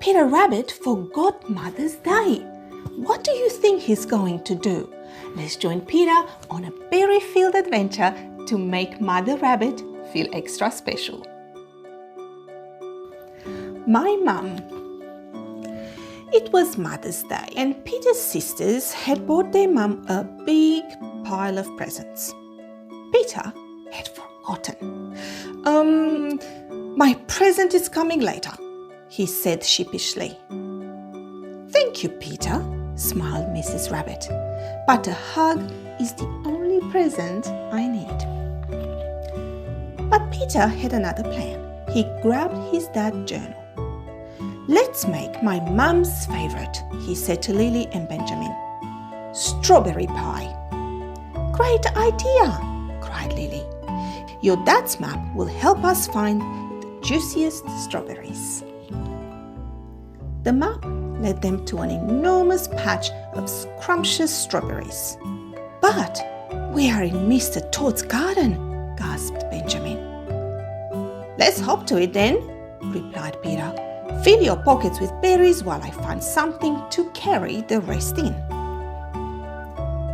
Peter Rabbit forgot Mother's Day. What do you think he's going to do? Let's join Peter on a berry-filled adventure to make Mother Rabbit feel extra special. My mum. It was Mother's Day and Peter's sisters had bought their mum a big pile of presents. Peter had forgotten. My present is coming later, he said sheepishly. Thank you, Peter, smiled Mrs. Rabbit, but a hug is the only present I need. But Peter had another plan. He grabbed his dad's journal. Let's make my mum's favorite, he said to Lily and Benjamin. Strawberry pie. Great idea, cried Lily. Your dad's map will help us find the juiciest strawberries. The map led them to an enormous patch of scrumptious strawberries. But we are in Mr. Toad's garden, gasped Benjamin. Let's hop to it then, replied Peter. Fill your pockets with berries while I find something to carry the rest in.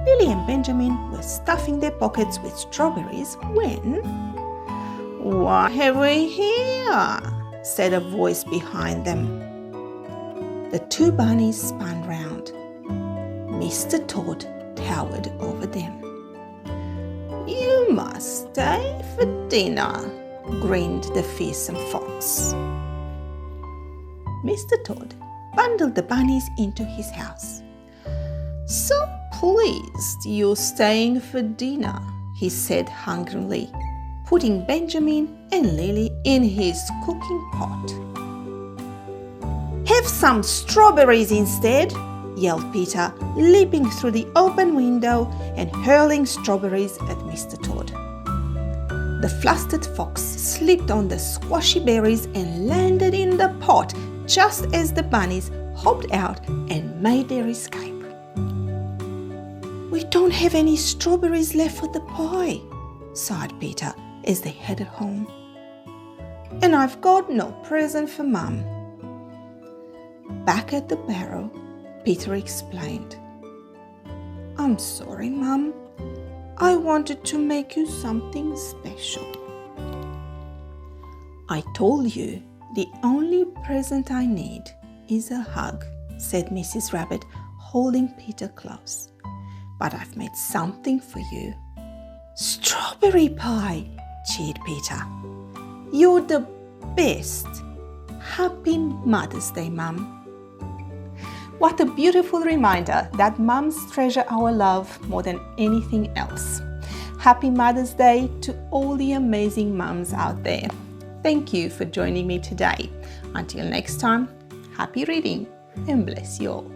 Lily and Benjamin were stuffing their pockets with strawberries when... What have we here? Said a voice behind them. The two bunnies spun round. Mr. Toad towered over them. You must stay for dinner, grinned the fearsome fox. Mr. Toad bundled the bunnies into his house. So pleased you're staying for dinner, he said hungrily, putting Benjamin and Lily in his cooking pot. Have some strawberries instead, yelled Peter, leaping through the open window and hurling strawberries at Mr. Toad. The flustered fox slipped on the squashy berries and landed in the pot just as the bunnies hopped out and made their escape. We don't have any strawberries left for the pie, sighed Peter as they headed home. And I've got no present for Mum. Back at the barrow, Peter explained. I'm sorry, Mum. I wanted to make you something special. I told you the only present I need is a hug, said Mrs. Rabbit, holding Peter close. But I've made something for you. Strawberry pie, cheered Peter. You're the best. Happy Mother's Day, Mum. What a beautiful reminder that mums treasure our love more than anything else. Happy Mother's Day to all the amazing mums out there. Thank you for joining me today. Until next time, happy reading and bless you all.